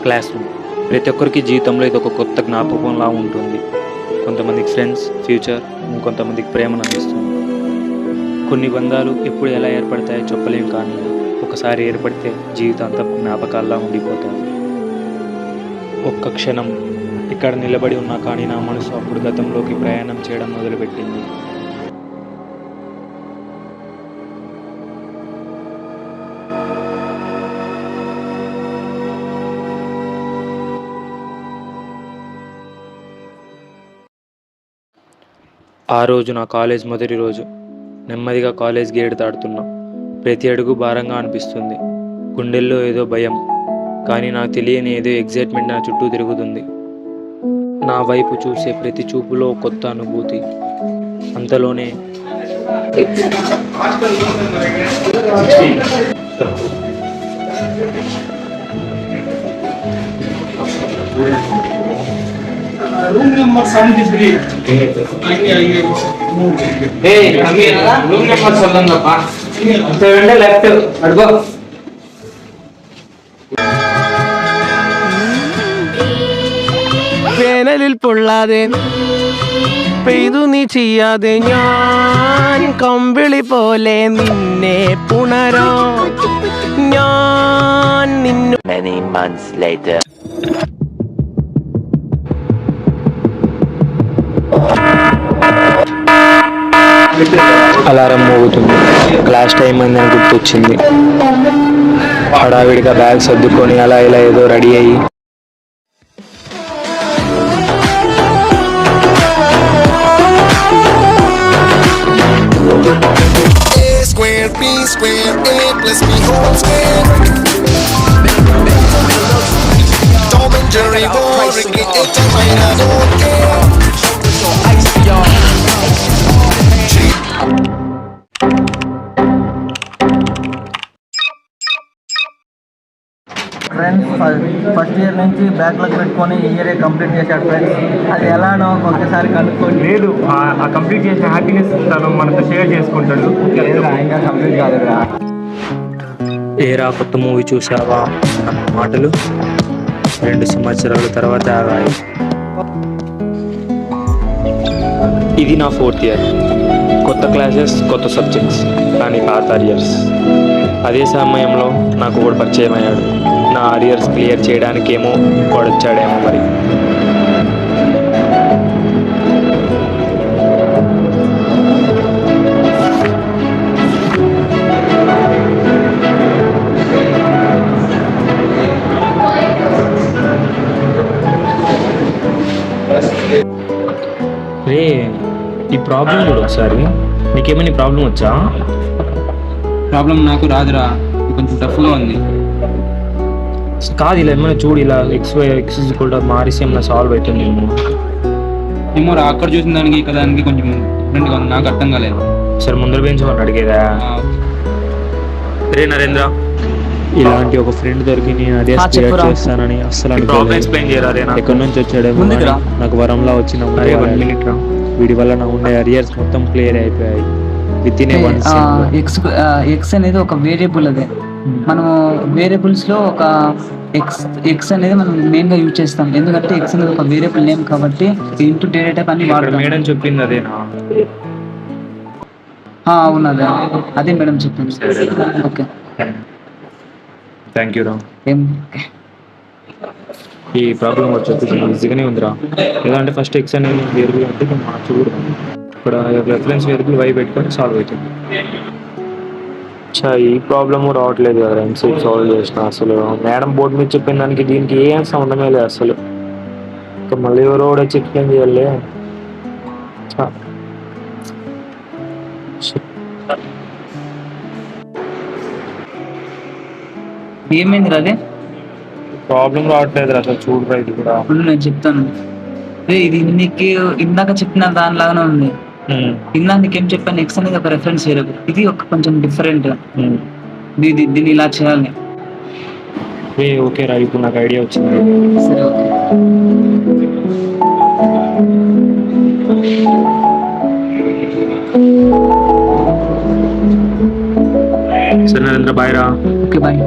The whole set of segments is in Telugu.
క్లాస్ రూమ్ ప్రతి ఒక్కరికి జీవితంలో ఇది ఒక కొత్త జ్ఞాపకంలా ఉంటుంది. కొంతమందికి ఫ్రెండ్స్, ఫ్యూచర్, ఇంకొంతమందికి ప్రేమను అందిస్తుంది. కొన్ని బంధాలు ఎప్పుడు ఎలా ఏర్పడతాయో చెప్పలేం, కానీ ఒకసారి ఏర్పడితే జీవితాంతం జ్ఞాపకాల్లా ఉండిపోతాయి. ఒక్క క్షణం ఇక్కడ నిలబడి ఉన్నా కానీ నా మనసు అప్పుడు గతంలోకి ప్రయాణం చేయడం మొదలుపెట్టింది. ఆ రోజు నా కాలేజ్ మొదటి రోజు. నెమ్మదిగా కాలేజ్ గేట్ దాటుతున్నా. ప్రతి అడుగు భారంగా అనిపిస్తుంది. గుండెల్లో ఏదో భయం, కానీ నాకు తెలియని ఏదో ఎగ్జైట్మెంట్ నా చుట్టూ తిరుగుతుంది. నా వైపు చూసే ప్రతి చూపులో కొత్త అనుభూతి. అంతలోనే रूम नंबर 73 रूम नंबर சொல்லுங்கப்பா 7 லெஃப்ட் அட்கோ വേനലിൽ പൊള്ളാതെ പെയ്തു നീ ചെയ്യാതെ ഞാൻ കമ്പിളി പോലെ നിന്നെ പുണരോ ഞാൻ നിന്നു. Many months later. అలారం మోగుతుంది. క్లాస్ టైం అని గుర్తొచ్చింది. హడావిడిగా బ్యాగ్ సర్దుకొని అలా ఇలా ఏదో రెడీ అయ్యి ఫ్రెండ్స్ ఫస్ట్ ఇయర్ నుంచి బ్యాక్లాగ్ పెట్టుకొని ఇయరే కంప్లీట్ చేశాడు ఫ్రెండ్స్. అది ఎలానో ఒక్కసారి కనుక్కోండి. లేదు, ఆ కంప్లీట్ చేసిన హ్యాపీనెస్ తను మనతో షేర్ చేసుకుంటాడు. ఇంకా కంప్లీట్ కాలేదురా. ఏరా కొత్త మూవీ చూసావా అన్న మాటలు 2 సంవత్సరాల తర్వాత ఆగాయి. ఇది నా 4th ఇయర్. కొత్త క్లాసెస్, కొత్త సబ్జెక్ట్స్, కానీ పాత అరియర్స్. అదే సమయంలో నాకు ఒకడు పరిచయం అయ్యాడు. నా అరియర్స్ క్లియర్ చేయడానికేమో వాడు వచ్చాడేమో మరి. రే, ఈ ప్రాబ్లం కూడా ఒకసారి. నీకేమైనా ప్రాబ్లం వచ్చా? ప్రాబ్లం నాకు రాదురా, ఇది కొంచెం టఫ్గా ఉంది. కాదు, ఇలా ఏమైనా చూడు, ఇలా ఎక్స్ కూడా మారిసి ఏమైనా సాల్వ్ అవుతుంది ఏమో రా, అక్కడ చూసిన దానికి ఇక్కడ దానికి కొంచెం డిఫరెంట్గా ఉంది, నాకు అర్థం కాలేదు. సరే ముందర బెంచ్ వాళ్ళు అడిగేదా? రే నరేంద్ర, ఇలాంటి ఒక ఫ్రెండ్ దొరికి నేను అదే క్లియర్ చేస్తానని అస్సలు అనుకోలేదు. ఎక్కడి నుంచి వచ్చాడేమో నాకు వరంలా వచ్చిన. 1 minute రా, వీడి వల్ల నా ఉండే అరియర్స్ మొత్తం క్లియర్ అయిపోయాయి విత్ ఇన్ ఎక్స్ అనేది ఒక వేరియబుల్. అదే మనం వేరియబుల్స్ లో ఒక ఎక్స్ అనేది మనం మెయిన్ గా యూజ్ చేస్తాం, ఎందుకంటే ఎక్స్ అనేది ఒక వేరియబుల్ నేమ్ కాబట్టి ఇంటూ డేటా టైప్ అని వాడతాం. మేడం చెప్పింది అదేనా? అవునదే, అదే మేడం చెప్పింది. ఓకే, థ్యాంక్ యూ రా. ఓకే, ఈ ప్రాబ్లం వచ్చేసి ఈజీగానే ఉందిరా. ఎలా అంటే ఫస్ట్ ఎక్స్ అనేది వేరియబుల్ అంటే మార్చకూడదు. ఇక్కడ రెఫరెన్స్ వేరియబుల్ వై పెట్టుకొని సాల్వ్ అవుతుంది. ఈ ప్రాబ్లము రావట్లేదు కదా ఎంసీట్ సాల్వ్ చేసిన. అసలు మేడం బోర్డు మీద చెప్పిన దానికి దీనికి ఏం సంబంధమే లేదు అసలు. ఇంకా మళ్ళీ ఎవరో కూడా వచ్చి ఎక్స్ప్లెయిన్ చేయాలి. ఏమైంది అదే ప్రాబ్లం రావట్లేదు అసలు. చూడరా ఇది కూడా. నేను చెప్తాను. ఇది నీకు ఇందాక చెప్పిన దానిలాగానే ఉంది. ఇందాక నీకేం చెప్పాను, ఎక్స్ అనేది ఒక రెఫరెన్స్ వేరియబుల్, ఇది ఒక కొంచెం డిఫరెంట్. దీన్ని ఇలా చేయాలి. ఓకే రా, ఇప్పుడు నాకు ఐడియా వచ్చింది. సరే, ఓకే. సరే నరేంద్ర, బాయ్ రా. Okay, bye.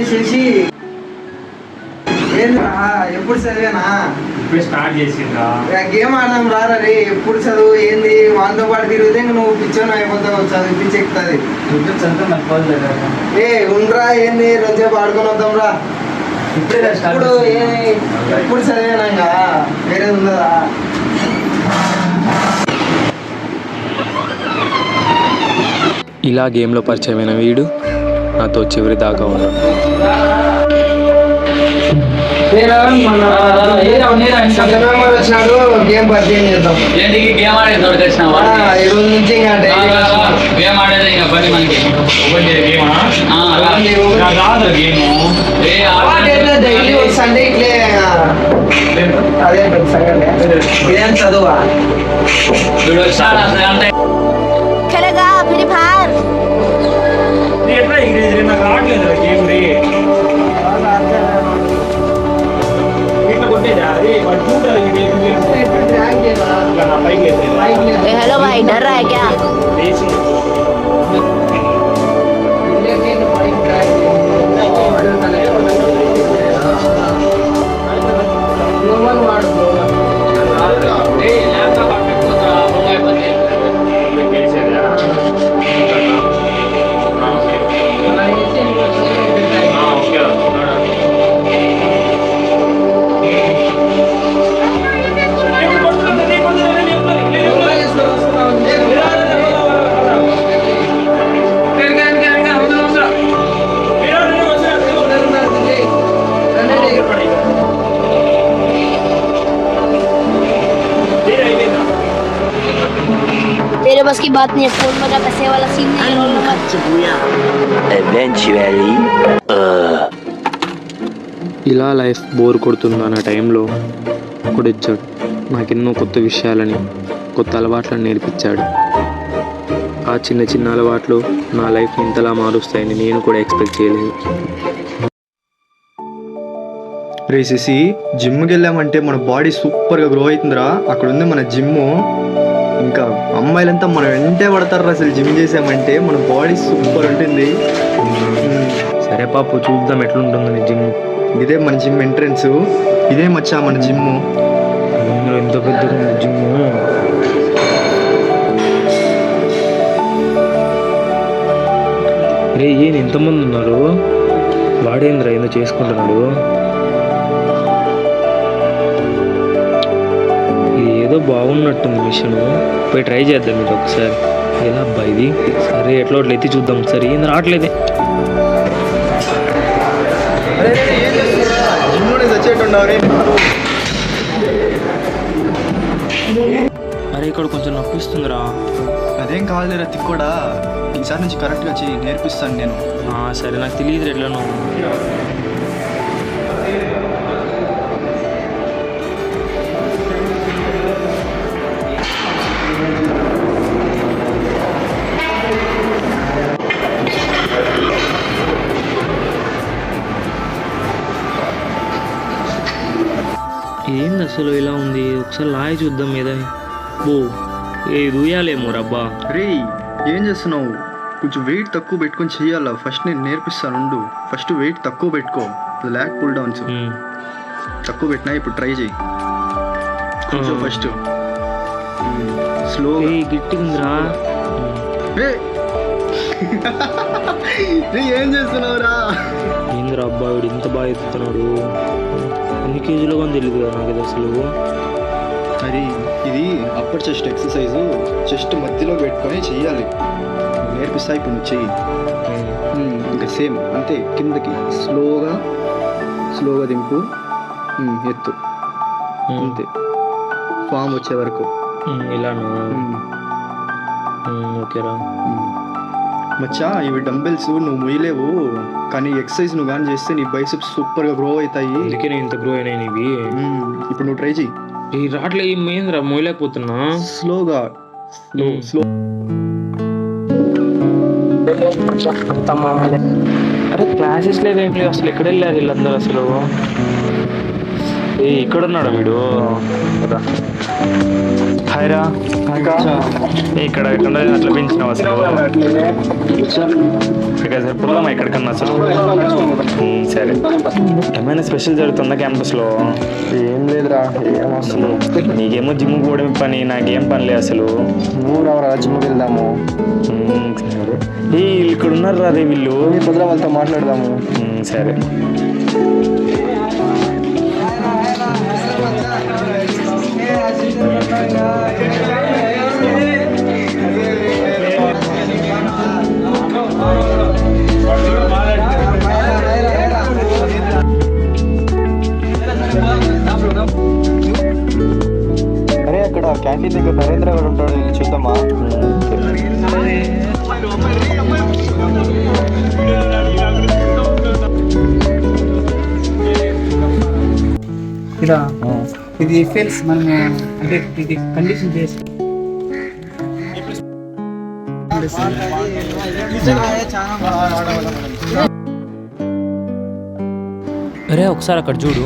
శశి ఎప్పుడు చదివేనా ఇప్పుడు స్టార్ట్ చేసిందా గేమ్ ఆడదాం రారా రే. ఎప్పుడు చదువు ఏంది వాళ్ళతో పాటు తిరిగితే నువ్వు పిచ్చోని అయిపోతావు, చదివించి ఎక్కుతుంది. ఏ ఉండరా ఏంది రోజుసేపు ఆడుకొని వద్దాం రా. ఇప్పుడు ఎప్పుడు చదివేనా ఇంకా వేరేది ఉందా? ఇలా గేమ్లో పరిచయమైన వీడు నాతో చివరి దాకా ఉన్నాడు. వచ్చినాడు గేమ్ పరిచయం చేద్దాం. ఈ రోజు నుంచి ఇంకా డైలీ సండే ఇట్లే అదే ఇదేం చదువా? खेलेगा फ्री फायर ఎట్లా ఇంగ్లీష్ నాకు రావట్లేదు గేమ్ రే. ఇట్లా కొట్టేదా అది వాడు చూడాలి నా పైకి हेलो भाई डर रहा है क्या तेरे बस की बात नहीं है फोन में पैसे वाला सीन नहीं है ఇలా లైఫ్ బోర్ కొడుతుంది అన్న టైంలో ఒకడు వచ్చాడు. నాకెన్నో కొత్త విషయాలని కొత్త అలవాట్లను నేర్పించాడు. ఆ చిన్న చిన్న అలవాట్లు నా లైఫ్ని ఇంతలా మారుస్తాయని నేను కూడా ఎక్స్పెక్ట్ చేయలేదు. రే సిసి, జిమ్కి వెళ్ళామంటే మన బాడీ సూపర్గా గ్రో అవుతుందిరా. అక్కడ ఉంది మన జిమ్ము. ఇంకా అమ్మాయిలంతా మనం వెంటే పడతారు అసలు. జిమ్ చేసామంటే మన బాడీ సూపర్ ఉంటుంది. సరే పాపు, చూద్దాం ఎట్లుంటుంది నీ జిమ్. ఇదే మన జిమ్ ఎంట్రన్స్. ఇదే మచ్చా మన జిమ్. ఎంత పెద్దగా ఉంది జిమ్. రే ఏం ఎంతమంది ఉన్నారు? వాడేంద్ర ఏందో చేసుకుంటున్నాడు. ఇది ఏదో బాగున్నట్టుంది మిషన్. పోయి ట్రై చేద్దాం ఇది ఒకసారి. ఎలా అబ్బా ఇది? సరే ఎట్లా అట్లా ఎత్తి చూద్దాం ఒకసారి. ఏంది రావట్లేదే. అరే ఇక్కడ కొంచెం నొప్పిస్తుందిరా. అదేం కాదులేరా తిక్కోడా, ఈసారి నుంచి కరెక్ట్గా చెయ్యి, నేర్పిస్తాను నేను. సరే, నాకు తెలియదు ఎట్లనో. ఏంది అసలు ఇలా ఉంది? ఒకసారి లాగి చూద్దాం ఏదని. ఓ ఏ దూయాలేమో రబ్బా. రే ఏం చేస్తున్నావు? కొంచెం వెయిట్ తక్కువ పెట్టుకొని చెయ్యాలా. ఫస్ట్ నేను నేర్పిస్తాను. ఫస్ట్ వెయిట్ తక్కువ పెట్టుకో. ల్యాక్ పుల్ డౌన్స్ తక్కువ పెట్టినా. ఇప్పుడు ట్రై చేయి కొంచెం. ఫస్ట్ స్లో గట్టిగా ఉందిరా. ఏం చేస్తున్నావురా? ఏందిరా అబ్బా వీడు ఇంత బాగా ఎత్తుతున్నాడు. ఎన్ని కేజీలో కానీ తెలియదు కదా నాకు ఇది అసలు. మరి ఇది అప్పర్ చెస్ట్ ఎక్సర్సైజు. చెస్ట్ మధ్యలో పెట్టుకొని చెయ్యాలి. నేర్పిస్తా, ఇప్పుడు నువ్వు చెయ్యి. ఇంకా సేమ్ అంతే. కిందకి స్లోగా దింపు, ఎత్తు, అంతే. ఫామ్ వచ్చే వరకు ఇలాను. ఓకేరా. మచ్చా ఇవి డంబెల్స్ నువ్వు మొయ్యలేవు, కానీ ఎక్సర్సైజ్ నువ్వు కానీ చేస్తే నీ బైసెప్స్ సూపర్గా గ్రో అవుతాయి. అందుకే నేను ఇంత గ్రో అయినాయి ఇవి. ఇప్పుడు నువ్వు ట్రై చెయ్యి. ఈ రాట్లే ఏంద్రా మోయలేకపోతున్నా. స్లోగా స్లో. అరే క్లాసెస్ లేవేం లేవు అసలు, ఎక్కడ వెళ్ళారు వీళ్ళందరూ అసలు? ఇక్కడ ఉన్నాడు వీడు కదా. హాయ్ రా. ఇక్కడ అట్లా పెంచినావు అసలు? పోదామా ఎక్కడికన్నా అసలు? సరే. ఏమైనా స్పెషల్ జరుగుతుందా క్యాంపస్లో? ఏం లేదురా, ఏం వస్తుంది. నీకేమో జిమ్ పోవడం పని, నాకేం పని లేదు అసలు. నువ్వు రావరా, జిమ్కి వెళ్దాము. ఇక్కడ ఉన్నారు రా రే వీళ్ళు. పొద్దున వాళ్ళతో మాట్లాడదాము. సరే. అరే అక్కడ క్యాంటీన్ దగ్గర నరేంద్ర గారు ఉంటాడు, వెళ్ళి చూద్దామా? ఇలా ఇది ఫెయిల్స్ మనము అంటే ఇది కండిషన్ చేసి అరే ఒకసారి అక్కడ చూడు,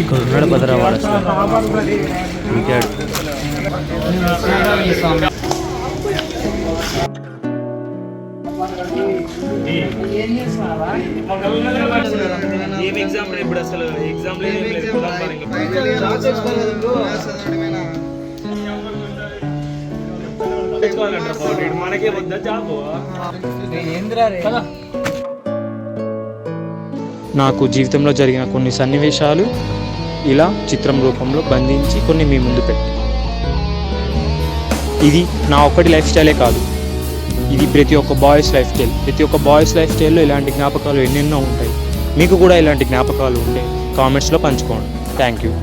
ఇక్కడ ఉన్నాడు భద్రవాడు అసలు. ఏం ఎగ్జామ్ ఇప్పుడు అసలు? ఎగ్జామ్ మనకే వద్దా జాబ్? నాకు జీవితంలో జరిగిన కొన్ని సన్నివేశాలు ఇలా చిత్రం రూపంలో బంధించి కొన్ని మీ ముందు పెట్టి, ఇది నా ఒక్కటి లైఫ్ స్టైలే కాదు, ఇది ప్రతి ఒక్క బాయ్స్ లైఫ్ స్టైల్. ప్రతి ఒక్క బాయ్స్ లైఫ్ స్టైల్లో ఇలాంటి జ్ఞాపకాలు ఎన్నెన్నో ఉంటాయి. మీకు కూడా ఇలాంటి జ్ఞాపకాలు ఉంటే కామెంట్స్లో పంచుకోండి. Thank you.